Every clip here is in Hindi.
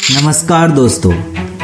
नमस्कार दोस्तों,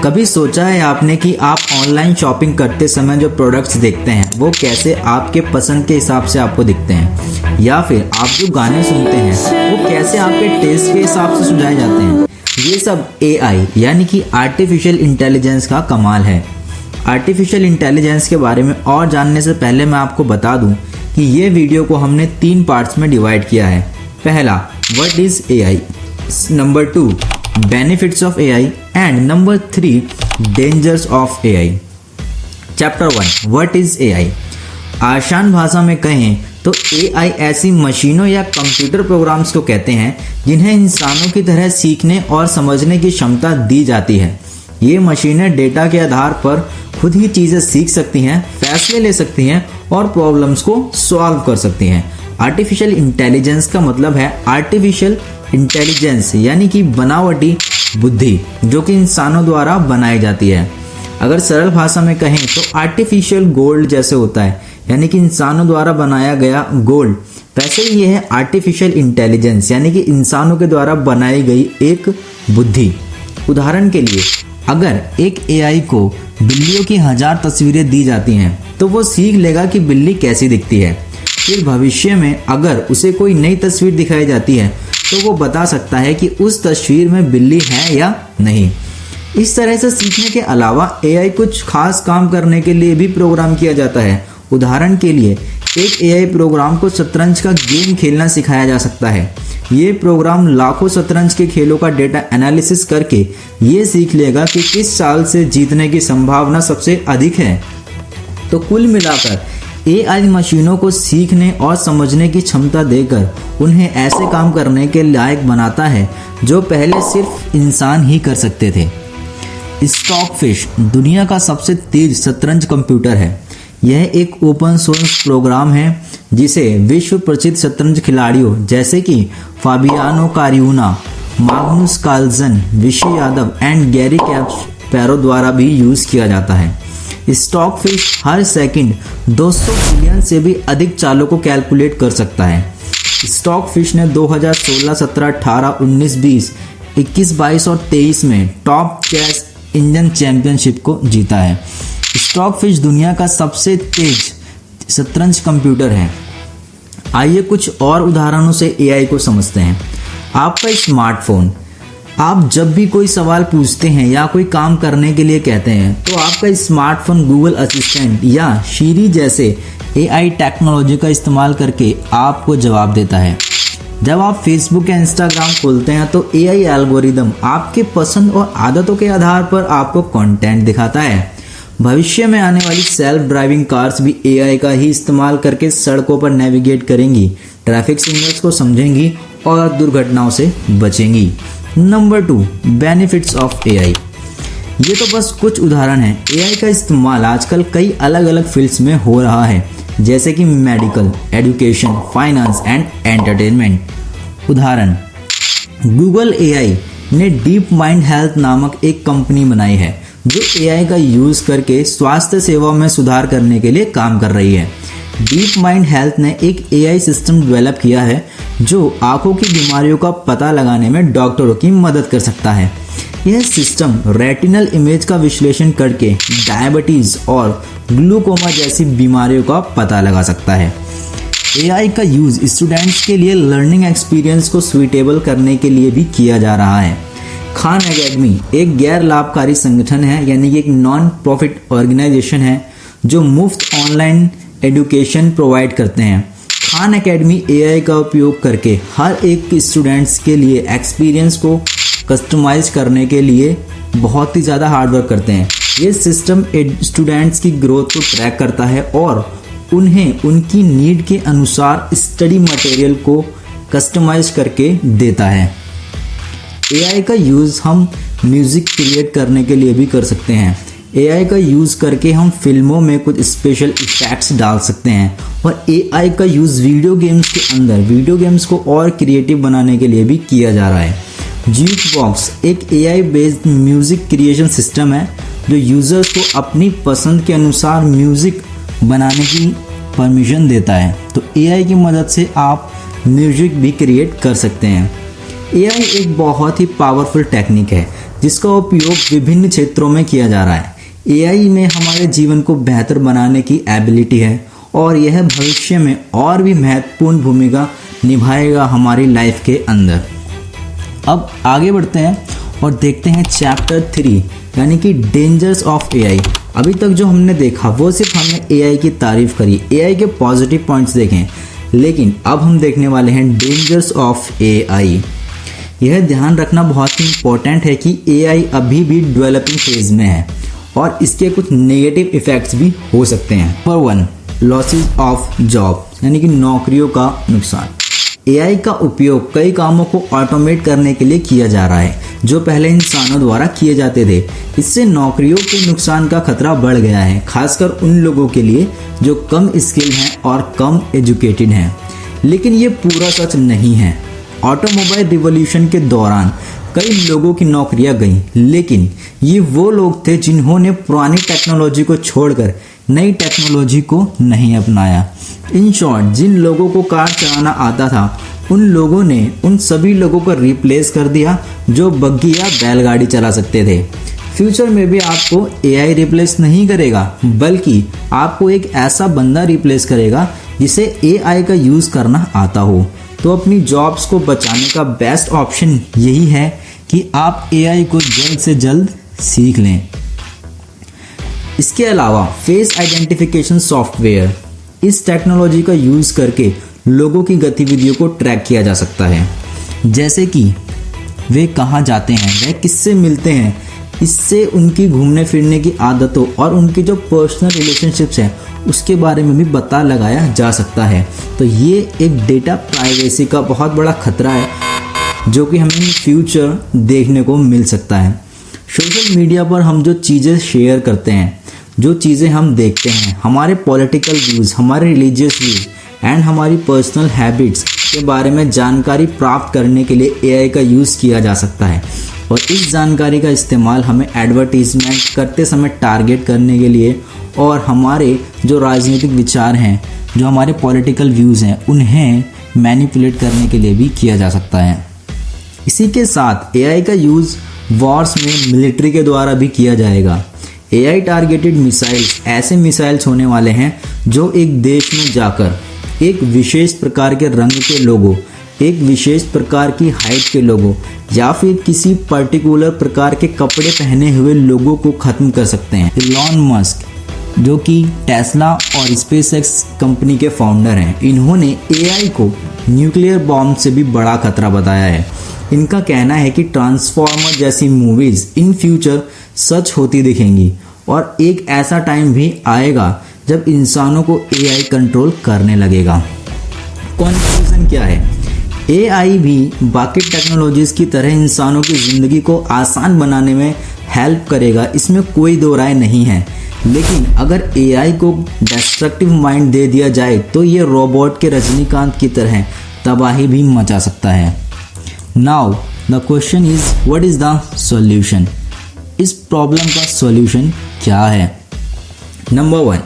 कभी सोचा है आपने कि आप ऑनलाइन शॉपिंग करते समय जो प्रोडक्ट्स देखते हैं वो कैसे आपके पसंद के हिसाब से आपको दिखते हैं, या फिर आप जो गाने सुनते हैं वो कैसे आपके टेस्ट के हिसाब से सुनाए जाते हैं। ये सब AI यानी कि आर्टिफिशियल इंटेलिजेंस का कमाल है। आर्टिफिशियल इंटेलिजेंस के बारे में और जानने से पहले मैं आपको बता दूं कि ये वीडियो को हमने 3 पार्ट्स में डिवाइड किया है। पहला, what is AI, number 2, benefits of AI and number 3, dangers of AI। Chapter 1, what is AI। आसान भाषा में कहें तो AI ऐसी मशीनों या कंप्यूटर प्रोग्राम्स को कहते हैं जिन्हें इंसानों की तरह सीखने और समझने की क्षमता दी जाती है। ये मशीनें डेटा के आधार पर खुद ही चीज़ें सीख सकती हैं, फैसले ले सकती हैं और प्रॉब्लम्स को सॉल्व कर सकती हैं। आर्टिफिशियल इंटेलिजेंस का मतलब है आर्टिफिशियल इंटेलिजेंस यानी कि बनावटी बुद्धि जो कि इंसानों द्वारा बनाई जाती है। अगर सरल भाषा में कहें तो आर्टिफिशियल गोल्ड जैसे होता है, यानी कि इंसानों द्वारा बनाया गया गोल्ड, वैसे ही ये है आर्टिफिशियल इंटेलिजेंस यानी कि इंसानों के द्वारा बनाई गई एक बुद्धि। उदाहरण के लिए, अगर एक AI को बिल्लियों की 1000 तस्वीरें दी जाती हैं तो वो सीख लेगा कि बिल्ली कैसी दिखती है। फिर भविष्य में अगर उसे कोई नई तस्वीर दिखाई जाती है तो वो बता सकता है कि उस तस्वीर में बिल्ली है या नहीं। इस तरह से सीखने के अलावा AI कुछ खास काम करने के लिए भी प्रोग्राम किया जाता है। उदाहरण के लिए, एक AI प्रोग्राम को शतरंज का गेम खेलना सिखाया जा सकता है। ये प्रोग्राम लाखों शतरंज के खेलों का डेटा एनालिसिस करके ये सीख लेगा कि किस चाल से जीतने की संभावना सबसे अधिक है। तो कुल मिलाकर AI मशीनों को सीखने और समझने की क्षमता देकर उन्हें ऐसे काम करने के लायक बनाता है जो पहले सिर्फ इंसान ही कर सकते थे। स्टॉकफिश दुनिया का सबसे तेज शतरंज कंप्यूटर है। यह एक ओपन सोर्स प्रोग्राम है जिसे विश्व प्रसिद्ध शतरंज खिलाड़ियों जैसे कि फाबियानो कारुना, मैग्नस कार्लसन, विशी यादव एंड गैरी कैस्पारोव द्वारा भी यूज़ किया जाता है। स्टॉकफिश हर सेकंड 200 मिलियन से भी अधिक चालों को कैलकुलेट कर सकता है। स्टॉकफिश ने 2016, 17, 18, 19, 20, 21, 22 और 23 में टॉप चेस इंजन चैंपियनशिप को जीता है। स्टॉकफिश दुनिया का सबसे तेज शतरंज कंप्यूटर है। आइए कुछ और उदाहरणों से AI को समझते हैं। आपका स्मार्टफोन, आप जब भी कोई सवाल पूछते हैं या कोई काम करने के लिए कहते हैं तो आपका स्मार्टफोन गूगल असिस्टेंट या Siri जैसे AI टेक्नोलॉजी का इस्तेमाल करके आपको जवाब देता है। जब आप फेसबुक या इंस्टाग्राम खोलते हैं तो AI एल्गोरिदम आपके पसंद और आदतों के आधार पर आपको कंटेंट दिखाता है। भविष्य में आने वाली सेल्फ ड्राइविंग कार्स भी AI का ही इस्तेमाल करके सड़कों पर नेविगेट करेंगी, ट्रैफिक सिग्नल्स को समझेंगी और दुर्घटनाओं से बचेंगी। Number 2, benefits of AI। ये तो बस कुछ उदाहरण हैं। AI का इस्तेमाल आजकल कई अलग अलग फील्ड्स में हो रहा है, जैसे कि medical, education, finance and entertainment. उदाहरण, गूगल AI ने डीप माइंड हेल्थ नामक एक कंपनी बनाई है जो AI का यूज़ करके स्वास्थ्य सेवाओं में सुधार करने के लिए काम कर रही है। डीप माइंड हेल्थ ने एक AI सिस्टम डेवलप किया है जो आंखों की बीमारियों का पता लगाने में डॉक्टरों की मदद कर सकता है। यह सिस्टम रेटिनल इमेज का विश्लेषण करके डायबिटीज़ और ग्लूकोमा जैसी बीमारियों का पता लगा सकता है। AI का यूज़ स्टूडेंट्स के लिए लर्निंग एक्सपीरियंस को सुइटेबल करने के लिए भी किया जा रहा है। खान एकेडमी एक गैर लाभकारी संगठन है, यानी कि एक नॉन प्रॉफिट ऑर्गेनाइजेशन है जो मुफ्त ऑनलाइन एजुकेशन प्रोवाइड करते हैं। खान एकेडमी AI का उपयोग करके हर एक स्टूडेंट्स के लिए एक्सपीरियंस को कस्टमाइज करने के लिए बहुत ही ज़्यादा हार्डवर्क करते हैं। ये सिस्टम स्टूडेंट्स की ग्रोथ को ट्रैक करता है और उन्हें उनकी नीड के अनुसार स्टडी मटेरियल को कस्टमाइज करके देता है। AI का यूज़ हम म्यूज़िक क्रिएट करने के लिए भी कर सकते हैं। AI का यूज़ करके हम फिल्मों में कुछ स्पेशल इफेक्ट्स डाल सकते हैं और AI का यूज़ वीडियो गेम्स के अंदर वीडियो गेम्स को और क्रिएटिव बनाने के लिए भी किया जा रहा है। ज्यूकबॉक्स एक AI based music creation system है जो यूज़र्स को अपनी पसंद के अनुसार म्यूज़िक बनाने की परमिशन देता है। तो AI की मदद से आप म्यूज़िक भी क्रिएट कर सकते हैं। AI एक बहुत ही पावरफुल टेक्निक है जिसका उपयोग विभिन्न क्षेत्रों में किया जा रहा है। एआई में हमारे जीवन को बेहतर बनाने की एबिलिटी है और यह भविष्य में और भी महत्वपूर्ण भूमिका निभाएगा हमारी लाइफ के अंदर। अब आगे बढ़ते हैं और देखते हैं चैप्टर 3 यानी कि डेंजर्स ऑफ एआई। अभी तक जो हमने देखा वो सिर्फ हमने एआई की तारीफ करी, एआई के पॉजिटिव पॉइंट्स देखें, लेकिन अब हम देखने वाले हैं डेंजर्स ऑफ एआई। यह ध्यान रखना बहुत ही इम्पोर्टेंट है कि एआई अभी भी डेवलपिंग फेज में है और इसके कुछ नेगेटिव इफेक्ट्स भी हो सकते हैं। नंबर 1, लॉसेस ऑफ जॉब यानी कि नौकरियों का नुकसान। एआई का उपयोग कई कामों को ऑटोमेट करने के लिए किया जा रहा है जो पहले इंसानों द्वारा किए जाते थे। इससे नौकरियों के नुकसान का खतरा बढ़ गया है, खासकर उन लोगों के लिए जो कम स्किल हैं और कम एजुकेटेड हैं। लेकिन ये पूरा सच नहीं है। ऑटोमोबाइल रिवॉल्यूशन के दौरान कई लोगों की नौकरियां गईं, लेकिन ये वो लोग थे जिन्होंने पुरानी टेक्नोलॉजी को छोड़कर नई टेक्नोलॉजी को नहीं अपनाया। इन शॉर्ट, जिन लोगों को कार चलाना आता था उन लोगों ने उन सभी लोगों को रिप्लेस कर दिया जो बग्गी या बैलगाड़ी चला सकते थे। फ्यूचर में भी आपको एआई रिप्लेस नहीं करेगा, बल्कि आपको एक ऐसा बंदा रिप्लेस करेगा जिसे एआई का यूज़ करना आता हो। तो अपनी जॉब्स को बचाने का बेस्ट ऑप्शन यही है कि आप एआई को जल्द से जल्द सीख लें। इसके अलावा फेस आइडेंटिफिकेशन सॉफ्टवेयर, इस टेक्नोलॉजी का यूज़ करके लोगों की गतिविधियों को ट्रैक किया जा सकता है, जैसे कि वे कहाँ जाते हैं, वे किससे मिलते हैं। इससे उनकी घूमने फिरने की आदतों और उनकी जो पर्सनल रिलेशनशिप्स हैं उसके बारे में भी पता लगाया जा सकता है। तो ये एक डेटा प्राइवेसी का बहुत बड़ा खतरा है जो कि हमें फ्यूचर देखने को मिल सकता है। सोशल मीडिया पर हम जो चीज़ें शेयर करते हैं, जो चीज़ें हम देखते हैं, हमारे पॉलिटिकल व्यूज़, हमारे रिलीजियस व्यूज़ एंड हमारी पर्सनल हैबिट्स के बारे में जानकारी प्राप्त करने के लिए एआई का यूज़ किया जा सकता है और इस जानकारी का इस्तेमाल हमें एडवर्टीजमेंट करते समय टारगेट करने के लिए और हमारे जो राजनीतिक विचार हैं, जो हमारे पॉलिटिकल व्यूज़ हैं, उन्हें मैनिपुलेट करने के लिए भी किया जा सकता है। इसी के साथ एआई का यूज़ वॉर्स में मिलिट्री के द्वारा भी किया जाएगा। एआई टारगेटेड मिसाइल्स ऐसे मिसाइल्स होने वाले हैं जो एक देश में जाकर एक विशेष प्रकार के रंग के लोगों, एक विशेष प्रकार की हाइट के लोगों या फिर किसी पर्टिकुलर प्रकार के कपड़े पहने हुए लोगों को ख़त्म कर सकते हैं। इलॉन मस्क जो कि टेस्ला और स्पेसएक्स कंपनी के फाउंडर हैं, इन्होंने एआई को न्यूक्लियर बॉम्ब से भी बड़ा खतरा बताया है। इनका कहना है कि ट्रांसफॉर्मर जैसी मूवीज़ इन फ्यूचर सच होती दिखेंगी और एक ऐसा टाइम भी आएगा जब इंसानों को एआई कंट्रोल करने लगेगा। कंक्लूजन क्या है? एआई भी बाकी टेक्नोलॉजीज़ की तरह इंसानों की ज़िंदगी को आसान बनाने में हेल्प करेगा, इसमें कोई दो राय नहीं है। लेकिन अगर एआई को डिस्ट्रक्टिव माइंड दे दिया जाए तो ये रोबोट के रजनीकांत की तरह तबाही भी मचा सकता है। Now the question is what is the solution? इस प्रॉब्लम का सॉल्यूशन क्या है? Number 1,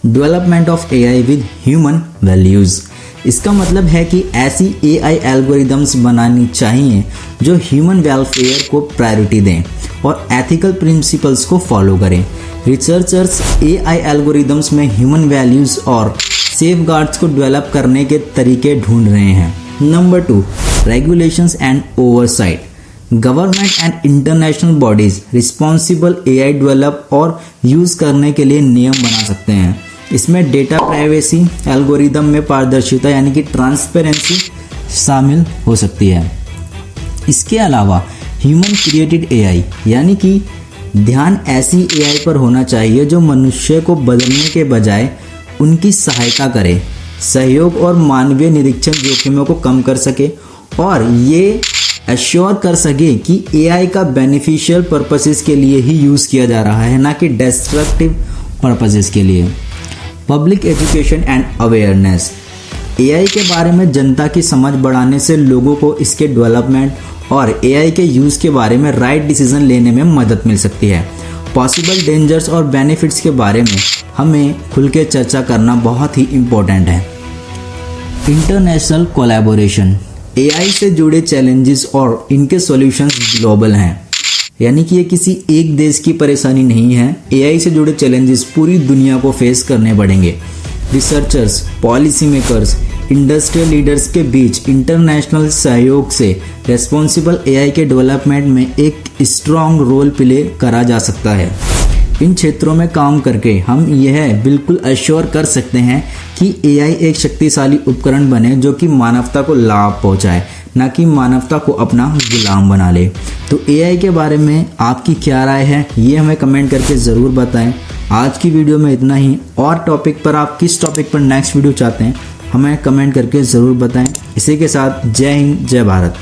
development of AI with human values. इसका मतलब है कि ऐसी एआई एल्गोरिदम्स बनानी चाहिए जो ह्यूमन वेलफेयर को प्रायोरिटी दें और एथिकल प्रिंसिपल्स को फॉलो करें। रिसर्चर्स एआई एल्गोरिदम्स में ह्यूमन वैल्यूज़ और सेफगार्ड्स को डेवलप करने के तरीके ढूंढ रहे हैं। Number 2, regulations and oversight. Government and international bodies responsible AI develop और यूज़ करने के लिए नियम बना सकते हैं। इसमें डेटा प्राइवेसी, एल्गोरिदम में पारदर्शिता यानी कि ट्रांसपेरेंसी शामिल हो सकती है। इसके अलावा ह्यूमन क्रिएटेड एआई यानी कि ध्यान ऐसी एआई पर होना चाहिए जो मनुष्य को बदलने के बजाय उनकी सहायता करे, सहयोग और मानवीय निरीक्षण जोखिमों को कम कर सके और ये एश्योर कर सके कि एआई का बेनिफिशियल पर्पसेस के लिए ही यूज़ किया जा रहा है, ना कि डिस्ट्रक्टिव पर्पसेस के लिए। Public education and awareness. AI के बारे में जनता की समझ बढ़ाने से लोगों को इसके डेवलपमेंट और एआई के यूज़ के बारे में राइट डिसीजन लेने में मदद मिल सकती है। पॉसिबल डेंजर्स और बेनिफिट्स के बारे में हमें खुल के चर्चा करना बहुत ही इम्पोर्टेंट है। International collaboration. एआई से जुड़े चैलेंजेस और इनके सॉल्यूशंस ग्लोबल हैं। यानी कि ये किसी एक देश की परेशानी नहीं है। एआई से जुड़े चैलेंजेस पूरी दुनिया को फेस करने पड़ेंगे। Researchers, policy makers, industrial leaders के बीच इंटरनेशनल सहयोग से रेस्पॉन्सिबल एआई के डेवलपमेंट में एक स्ट्रॉन्ग रोल प्ले करा जा सकता है। इन क्षेत्रों में काम करके हम यह बिल्कुल अश्योर कर सकते हैं कि एआई एक शक्तिशाली उपकरण बने जो कि मानवता को लाभ पहुंचाए, ना कि मानवता को अपना गुलाम बना ले। तो एआई के बारे में आपकी क्या राय है, ये हमें कमेंट करके ज़रूर बताएं। आज की वीडियो में इतना ही। और टॉपिक पर आप किस टॉपिक पर नेक्स्ट वीडियो चाहते हैं हमें कमेंट करके ज़रूर बताएं। इसी के साथ जय हिंद, जय भारत।